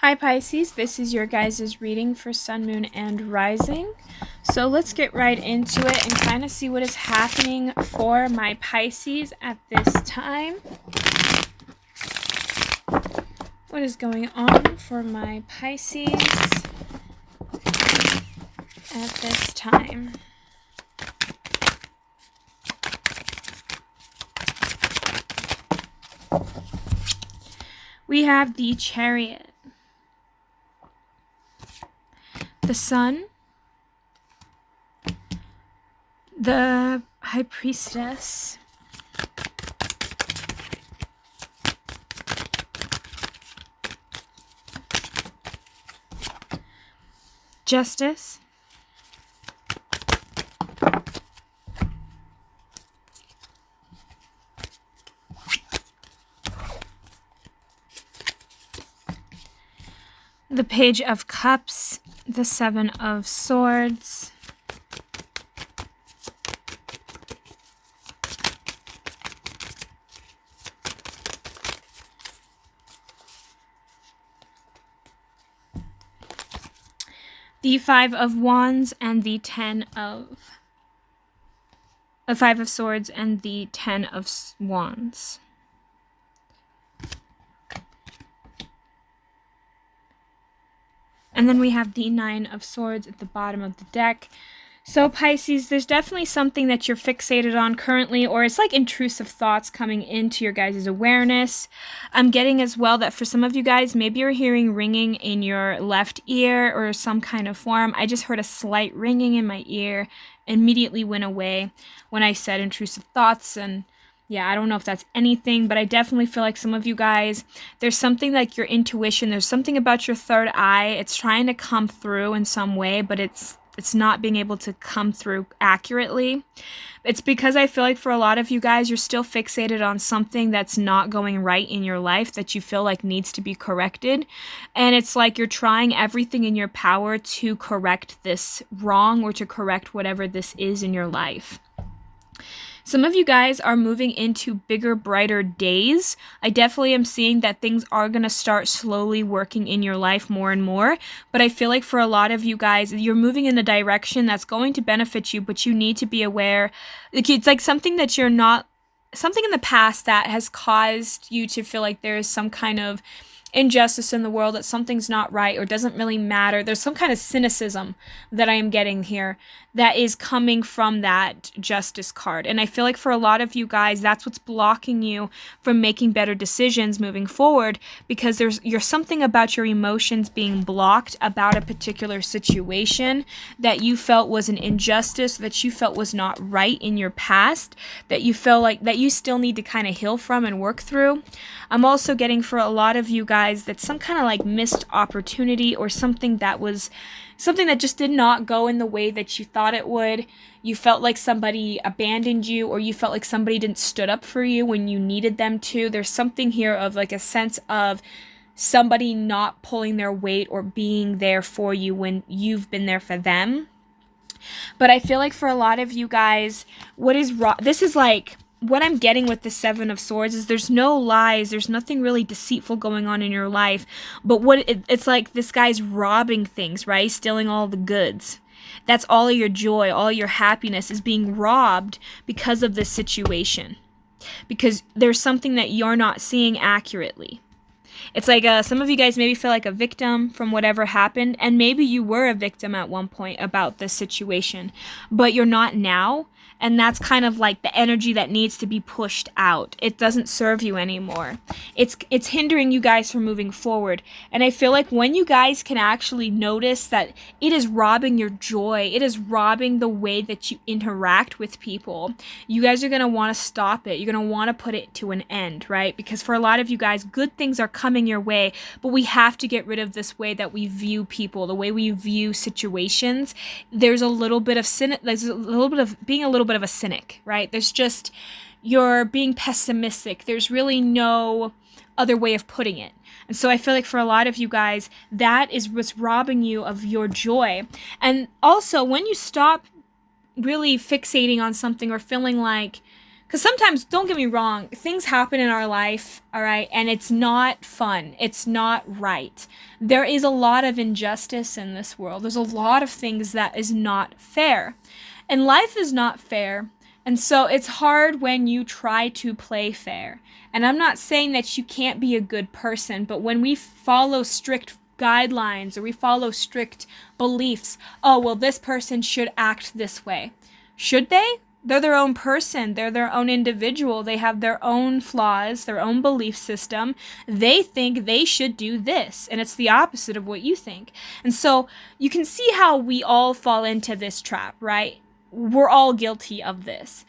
Hi Pisces, this is your guys' reading for Sun, Moon, and Rising. So let's get right into it and kind of see what is happening for my Pisces at this time. What is going on for my Pisces at this time? We have the Chariot, the Sun, the High Priestess, Justice, the Page of Cups, the Seven of Swords, the Five of Wands, and the Five of Swords and the Ten of Wands. And then we have the Nine of Swords at the bottom of the deck. So Pisces, there's definitely something that you're fixated on currently, or it's like intrusive thoughts coming into your guys' awareness. I'm getting as well that for some of you guys, maybe you're hearing ringing in your left ear or some kind of form. I just heard a slight ringing in my ear, immediately went away when I said intrusive thoughts. And yeah, I don't know if that's anything, but I definitely feel like some of you guys, there's something like your intuition, there's something about your third eye. It's trying to come through in some way, but it's not being able to come through accurately. It's because I feel like for a lot of you guys, you're still fixated on something that's not going right in your life that you feel like needs to be corrected. And it's like you're trying everything in your power to correct this wrong or to correct whatever this is in your life. Some of you guys are moving into bigger, brighter days. I definitely am seeing that things are going to start slowly working in your life more and more. But I feel like for a lot of you guys, you're moving in a direction that's going to benefit you, but you need to be aware. It's like something that you're not, something in the past that has caused you to feel like there is some kind of injustice in the world, that something's not right or doesn't really matter. There's some kind of cynicism that I am getting here that is coming from that Justice card. And I feel like for a lot of you guys, that's what's blocking you from making better decisions moving forward, because you're something about your emotions being blocked about a particular situation that you felt was an injustice, that you felt was not right in your past, that you felt like that you still need to kind of heal from and work through. I'm also getting for a lot of you guys that some kind of like missed opportunity or something that just did not go in the way that you thought it would. You felt like somebody abandoned you, or you felt like somebody didn't stood up for you when you needed them to. There's something here of like a sense of somebody not pulling their weight or being there for you when you've been there for them. But I feel like for a lot of you guys, this is like, what I'm getting with the Seven of Swords is there's no lies, there's nothing really deceitful going on in your life, but it's like this guy's robbing things, right? Stealing all the goods. That's all of your joy, all your happiness is being robbed because of this situation. Because there's something that you're not seeing accurately. It's like some of you guys maybe feel like a victim from whatever happened, and maybe you were a victim at one point about this situation, but you're not now. And that's kind of like the energy that needs to be pushed out. It doesn't serve you anymore. It's hindering you guys from moving forward. And I feel like when you guys can actually notice that it is robbing your joy, it is robbing the way that you interact with people, you guys are going to want to stop it. You're going to want to put it to an end, right? Because for a lot of you guys, good things are coming your way, but we have to get rid of this way that we view people, the way we view situations. There's a little bit of being a little bit of a cynic, right? There's just, you're being pessimistic. There's really no other way of putting it. And so I feel like for a lot of you guys, that is what's robbing you of your joy. And also, when you stop really fixating on something or feeling like Because sometimes, don't get me wrong, things happen in our life, all right, and it's not fun. It's not right. There is a lot of injustice in this world. There's a lot of things that is not fair. And life is not fair. And so it's hard when you try to play fair. And I'm not saying that you can't be a good person, but when we follow strict guidelines or we follow strict beliefs, oh, well, this person should act this way. Should they? They're their own person. They're their own individual. They have their own flaws, their own belief system. They think they should do this, and it's the opposite of what you think. And so you can see how we all fall into this trap, right? We're all guilty of this.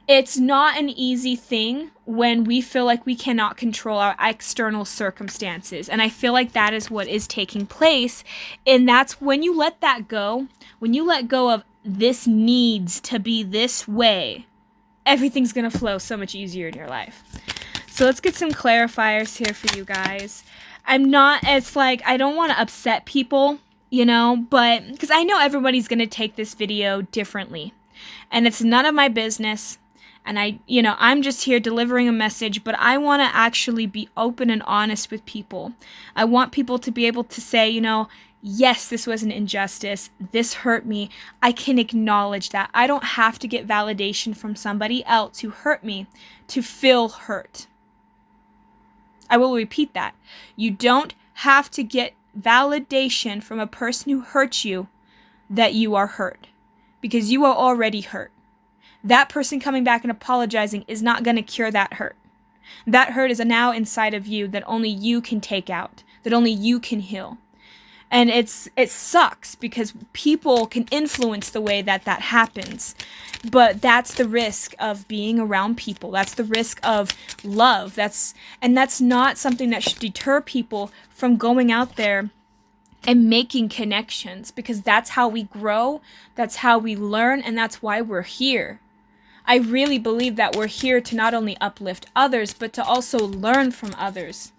It's not an easy thing when we feel like we cannot control our external circumstances. And I feel like that is what is taking place. And that's when you let that go, when you let go of this needs to be this way, everything's going to flow so much easier in your life. So let's get some clarifiers here for you guys. It's like, I don't want to upset people, you know, but because I know everybody's going to take this video differently. And it's none of my business. And I'm just here delivering a message, but I want to actually be open and honest with people. I want people to be able to say, yes, this was an injustice. This hurt me. I can acknowledge that. I don't have to get validation from somebody else who hurt me to feel hurt. I will repeat that. You don't have to get validation from a person who hurt you that you are hurt, because you are already hurt. That person coming back and apologizing is not going to cure that hurt. That hurt is now inside of you that only you can take out, that only you can heal. And it sucks because people can influence the way that happens. But that's the risk of being around people. That's the risk of love. That's not something that should deter people from going out there and making connections, because that's how we grow, that's how we learn, and that's why we're here. I really believe that we're here to not only uplift others, but to also learn from others.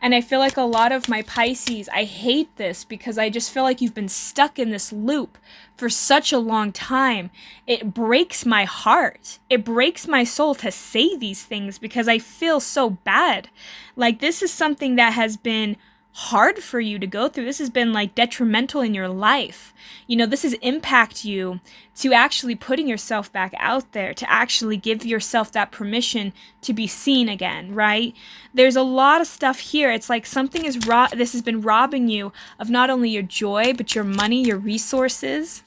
And I feel like a lot of my Pisces, I hate this because I just feel like you've been stuck in this loop for such a long time. It breaks my heart. It breaks my soul to say these things because I feel so bad. Like, this is something that has been hard for you to go through. This has been like detrimental in your life. This has impacted you to actually putting yourself back out there, to actually give yourself that permission to be seen again, right? There's a lot of stuff here. It's like something this has been robbing you of not only your joy, but your money, your resources.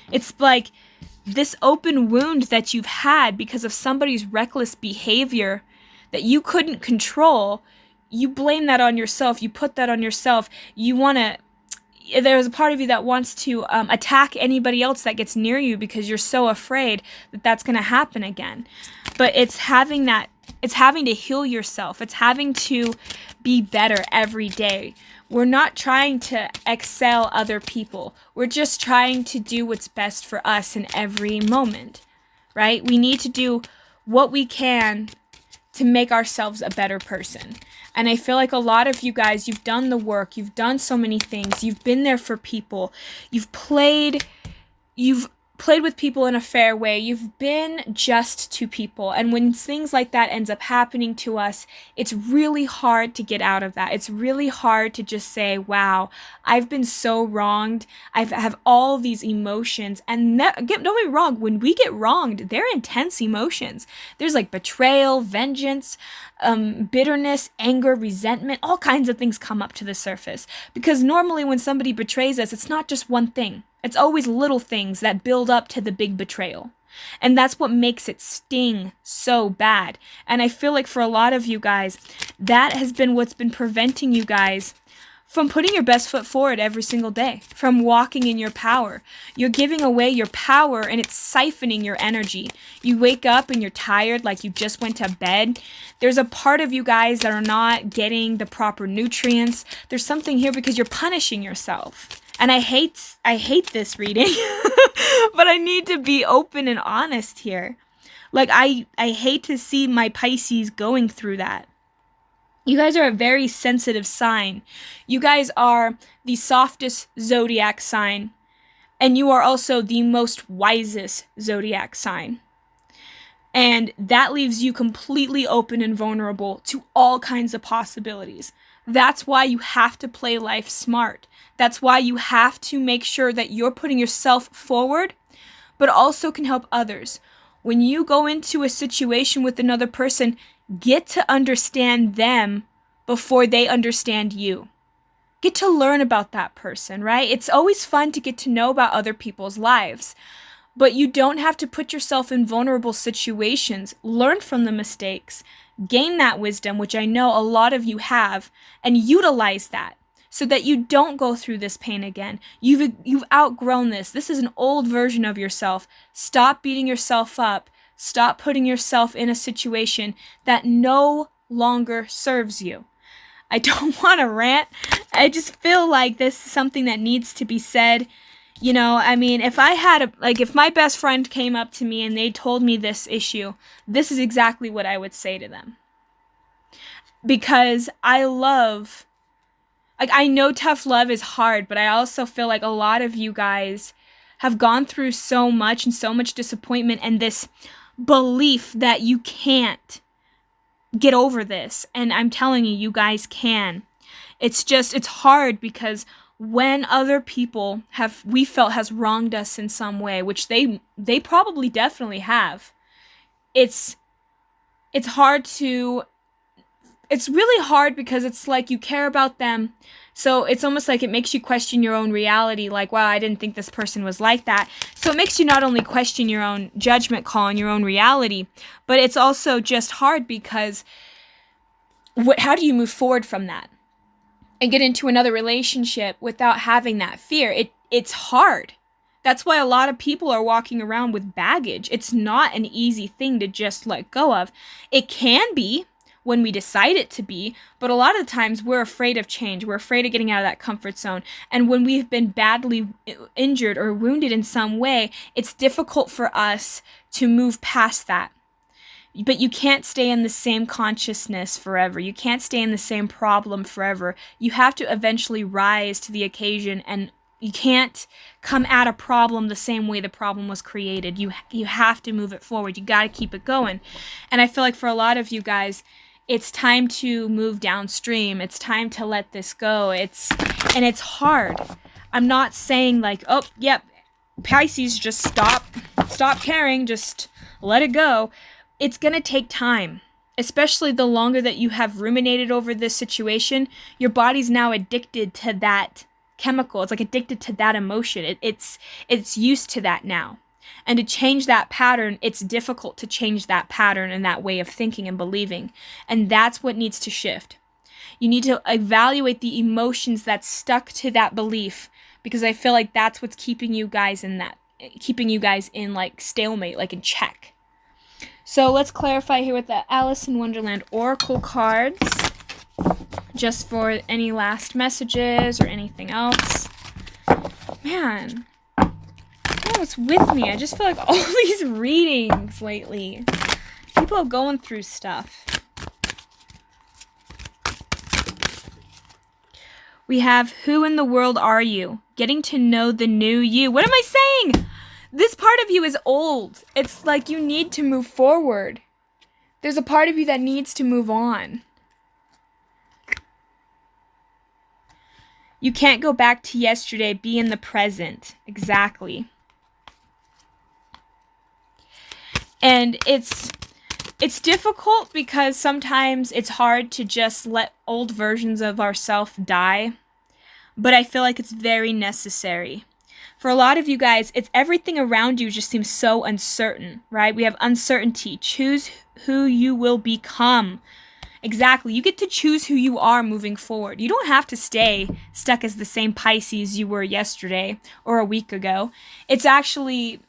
It's like this open wound that you've had because of somebody's reckless behavior that you couldn't control. You blame that on yourself. You put that on yourself. There's a part of you that wants to attack anybody else that gets near you because you're so afraid that that's going to happen again. But it's having to heal yourself. It's having to be better every day. We're not trying to excel other people. We're just trying to do what's best for us in every moment, right? We need to do what we can to make ourselves a better person. And I feel like a lot of you guys, you've done the work, you've done so many things, you've been there for people, you've played with people in a fair way, you've been just to people. And when things like that ends up happening to us, it's really hard to get out of that. It's really hard to just say, wow, I've been so wronged. I have all these emotions. And don't get me wrong, when we get wronged, they're intense emotions. There's like betrayal, vengeance, bitterness, anger, resentment, all kinds of things come up to the surface. Because normally when somebody betrays us, it's not just one thing. It's always little things that build up to the big betrayal. And that's what makes it sting so bad. And I feel like for a lot of you guys, that has been what's been preventing you guys from putting your best foot forward every single day, from walking in your power. You're giving away your power and it's siphoning your energy. You wake up and you're tired like you just went to bed. There's a part of you guys that are not getting the proper nutrients. There's something here because you're punishing yourself. And I hate this reading, but I need to be open and honest here. Like, I hate to see my Pisces going through that. You guys are a very sensitive sign. You guys are the softest zodiac sign. And you are also the most wisest zodiac sign. And that leaves you completely open and vulnerable to all kinds of possibilities. That's why you have to play life smart. That's why you have to make sure that you're putting yourself forward, but also can help others. When you go into a situation with another person, get to understand them before they understand you. Get to learn about that person, right? It's always fun to get to know about other people's lives, but you don't have to put yourself in vulnerable situations. Learn from the mistakes, gain that wisdom, which I know a lot of you have, and utilize that so that you don't go through this pain again. You've outgrown this. This is an old version of yourself. Stop beating yourself up. Stop putting yourself in a situation that no longer serves you. I don't want to rant. I just feel like this is something that needs to be said. You know, I mean, if my best friend came up to me and they told me this issue, this is exactly what I would say to them. Because I know tough love is hard, but I also feel like a lot of you guys have gone through so much and so much disappointment and this belief that you can't get over this. And I'm telling you, you guys can. It's hard because when other people we felt has wronged us in some way, which they probably definitely have, it's really hard because it's like you care about them. So it's almost like it makes you question your own reality. Like, wow, I didn't think this person was like that. So it makes you not only question your own judgment call and your own reality, but it's also just hard because how do you move forward from that and get into another relationship without having that fear? It's hard. That's why a lot of people are walking around with baggage. It's not an easy thing to just let go of. It can be when we decide it to be, but a lot of the times we're afraid of change. We're afraid of getting out of that comfort zone. And when we've been badly injured or wounded in some way, it's difficult for us to move past that. But you can't stay in the same consciousness forever. You can't stay in the same problem forever. You have to eventually rise to the occasion, and you can't come at a problem the same way the problem was created. You have to move it forward. You got to keep it going. And I feel like for a lot of you guys, it's time to move downstream. It's time to let this go. It's hard. I'm not saying like, oh, yep, Pisces, just stop caring, just let it go. It's going to take time, especially the longer that you have ruminated over this situation. Your body's now addicted to that chemical. It's like addicted to that emotion. It's used to that now. And to change that pattern, it's difficult to change that pattern and that way of thinking and believing. And that's what needs to shift. You need to evaluate the emotions that's stuck to that belief, because I feel like that's what's keeping you guys in like stalemate, like in check. So let's clarify here with the Alice in Wonderland Oracle cards, just for any last messages or anything else. Man, what's with me? I just feel like all these readings lately, people are going through stuff. We have, who in the world are you? Getting to know the new you. What am I saying? This part of you is old. It's like you need to move forward. There's a part of you that needs to move on. You can't go back to yesterday. Be in the present. Exactly. And it's difficult because sometimes it's hard to just let old versions of ourselves die. But I feel like it's very necessary. For a lot of you guys, it's everything around you just seems so uncertain, right? We have uncertainty. Choose who you will become. Exactly. You get to choose who you are moving forward. You don't have to stay stuck as the same Pisces you were yesterday or a week ago. It's actually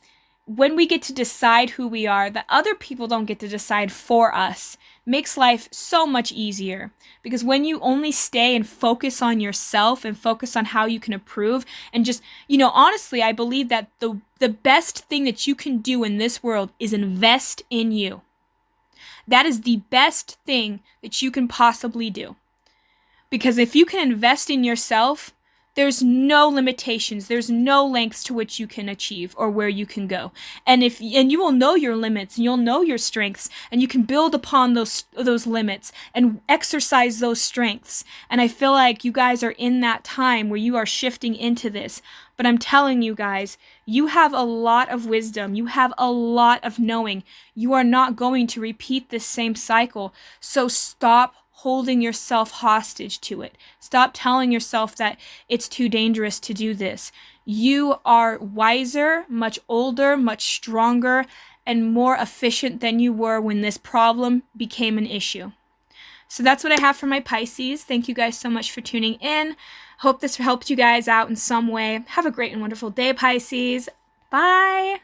when we get to decide who we are, that other people don't get to decide for us, makes life so much easier. Because when you only stay and focus on yourself and focus on how you can improve and just, honestly, I believe that the best thing that you can do in this world is invest in you. That is the best thing that you can possibly do. Because if you can invest in yourself, there's no limitations. There's no lengths to which you can achieve or where you can go. And you will know your limits and you'll know your strengths, and you can build upon those limits and exercise those strengths. And I feel like you guys are in that time where you are shifting into this. But I'm telling you guys, you have a lot of wisdom. You have a lot of knowing. You are not going to repeat this same cycle. So stop holding yourself hostage to it. Stop telling yourself that it's too dangerous to do this. You are wiser, much older, much stronger, and more efficient than you were when this problem became an issue. So that's what I have for my Pisces. Thank you guys so much for tuning in. Hope this helped you guys out in some way. Have a great and wonderful day, Pisces. Bye.